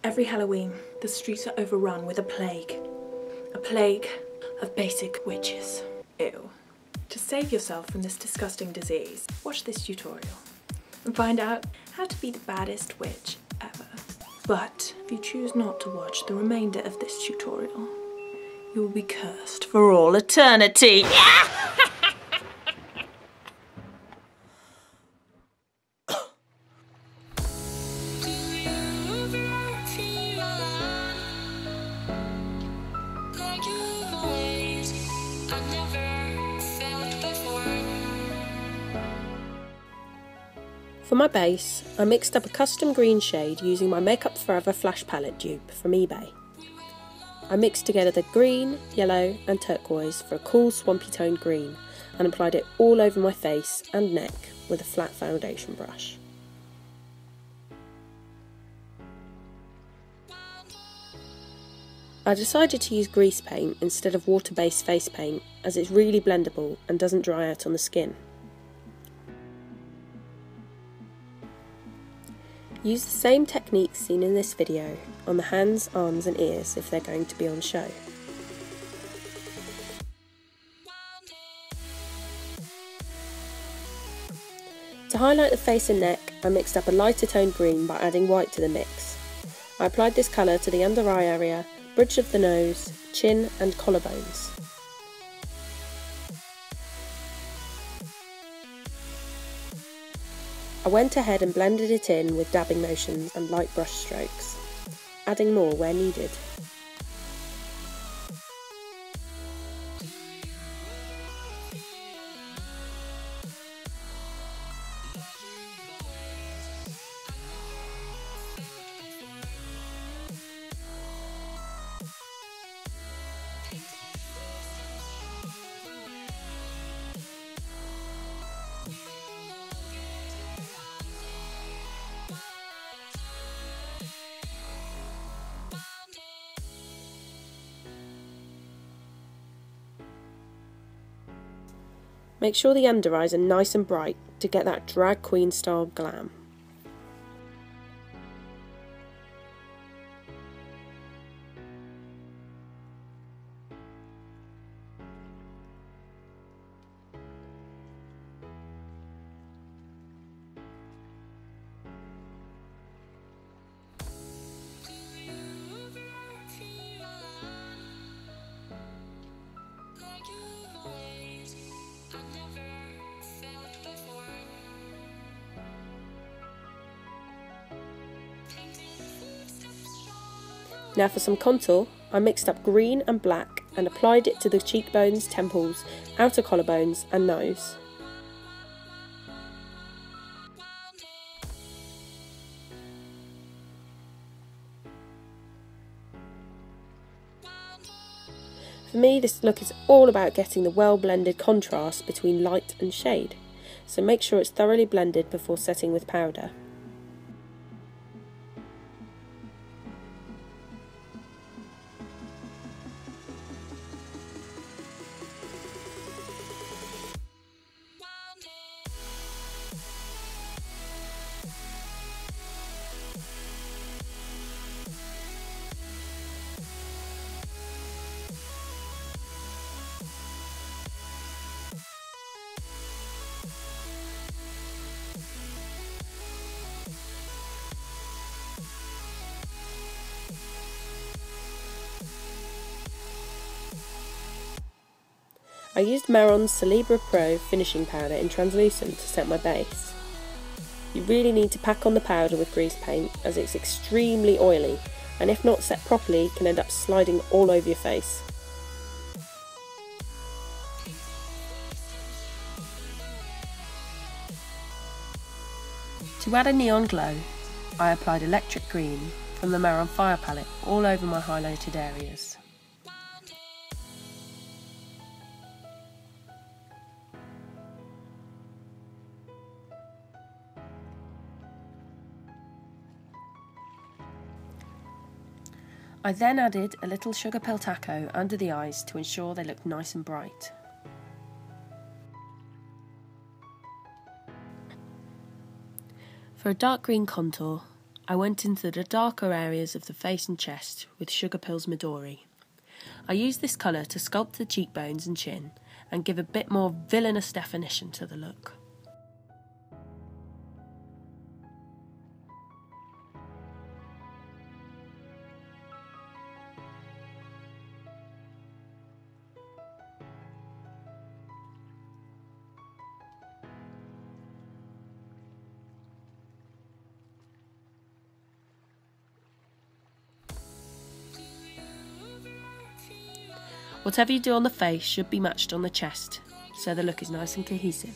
Every Halloween, the streets are overrun with a plague of basic witches. Ew. To save yourself from this disgusting disease, watch this tutorial and find out how to be the baddest witch ever. But if you choose not to watch the remainder of this tutorial, you will be cursed for all eternity. For my base, I mixed up a custom green shade using my Makeup Forever Flash Palette dupe from eBay. I mixed together the green, yellow and turquoise for a cool swampy toned green and applied it all over my face and neck with a flat foundation brush. I decided to use grease paint instead of water-based face paint as it's really blendable and doesn't dry out on the skin. Use the same techniques seen in this video on the hands, arms and ears if they're going to be on show. To highlight the face and neck, I mixed up a lighter toned green by adding white to the mix. I applied this colour to the under eye area, bridge of the nose, chin and collarbones. I went ahead and blended it in with dabbing motions and light brush strokes, adding more where needed. Make sure the under eyes are nice and bright to get that drag queen style glam. Now for some contour, I mixed up green and black and applied it to the cheekbones, temples, outer collarbones and nose. For me, this look is all about getting the well-blended contrast between light and shade, so make sure it's thoroughly blended before setting with powder. I used Mehron's Celebre Pro finishing powder in translucent to set my base. You really need to pack on the powder with grease paint as it's extremely oily and if not set properly can end up sliding all over your face. To add a neon glow, I applied electric green from the Mehron Fire palette all over my highlighted areas. I then added a little Sugarpill taco under the eyes to ensure they looked nice and bright. For a dark green contour, I went into the darker areas of the face and chest with Sugarpill's Midori. I used this colour to sculpt the cheekbones and chin and give a bit more villainous definition to the look. Whatever you do on the face should be matched on the chest, so the look is nice and cohesive.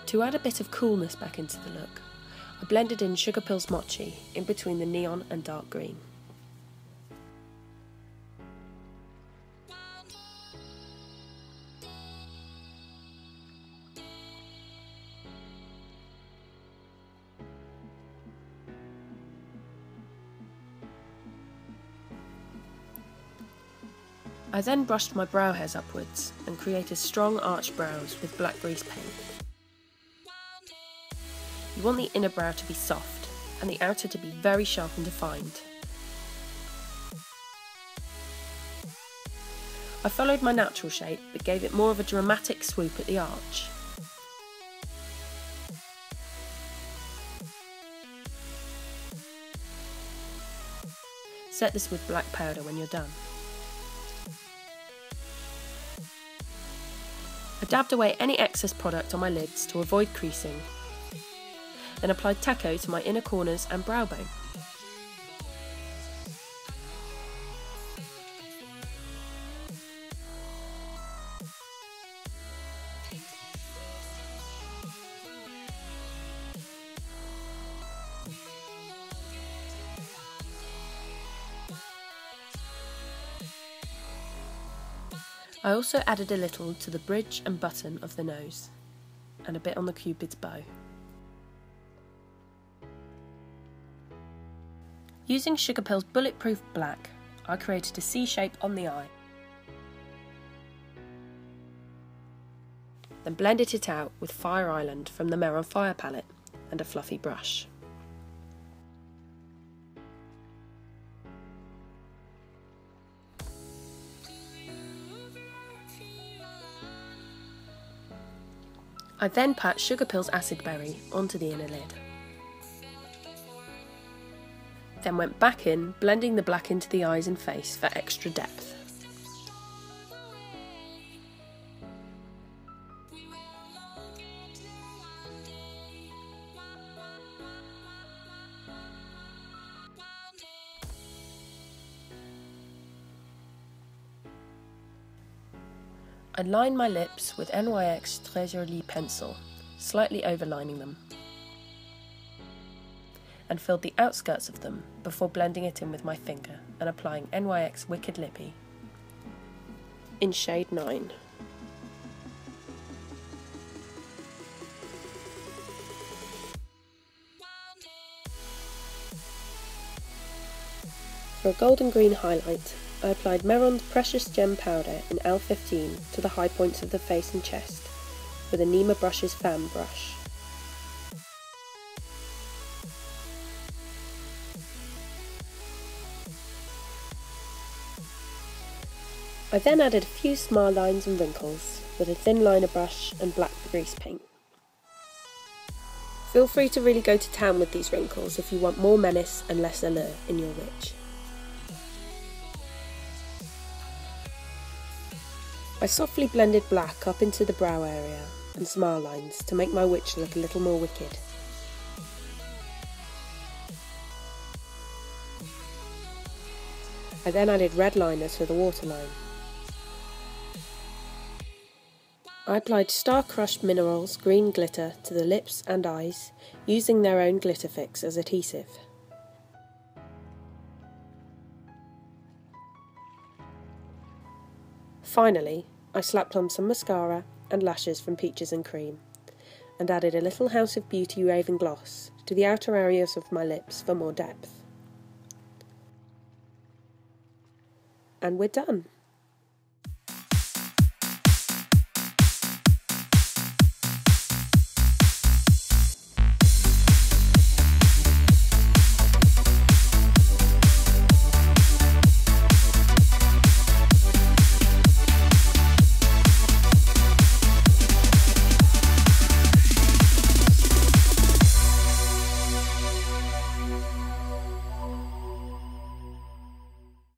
To add a bit of coolness back into the look, I blended in Sugarpill's Mochi in between the neon and dark green. I then brushed my brow hairs upwards and created strong arched brows with black grease paint. You want the inner brow to be soft and the outer to be very sharp and defined. I followed my natural shape but gave it more of a dramatic swoop at the arch. Set this with black powder when you're done. I dabbed away any excess product on my lids to avoid creasing, then applied taco to my inner corners and brow bone. I also added a little to the bridge and button of the nose, and a bit on the cupid's bow. Using Sugarpill's Bulletproof Black, I created a C shape on the eye. Then blended it out with Fire Island from the Mehron Fire palette and a fluffy brush. I then pat Sugarpill's Acid Berry onto the inner lid. Then went back in, blending the black into the eyes and face for extra depth. I line my lips with NYX Très Jolie pencil, slightly overlining them, and filled the outskirts of them before blending it in with my finger and applying NYX Wicked Lippy in shade 9. For a golden green highlight, I applied Mehron's Precious Gem Powder in L15 to the high points of the face and chest with a Nema Brush's fan brush. I then added a few smile lines and wrinkles with a thin liner brush and black grease paint. Feel free to really go to town with these wrinkles if you want more menace and less allure in your witch. I softly blended black up into the brow area and smile lines to make my witch look a little more wicked. I then added red liner to the waterline. I applied StarCrushedMinerals green glitter to the lips and eyes, using their own glitter fix as adhesive. Finally, I slapped on some mascara and lashes from Peaches and Cream, and added a little House of Beauty Raven gloss to the outer areas of my lips for more depth. And we're done.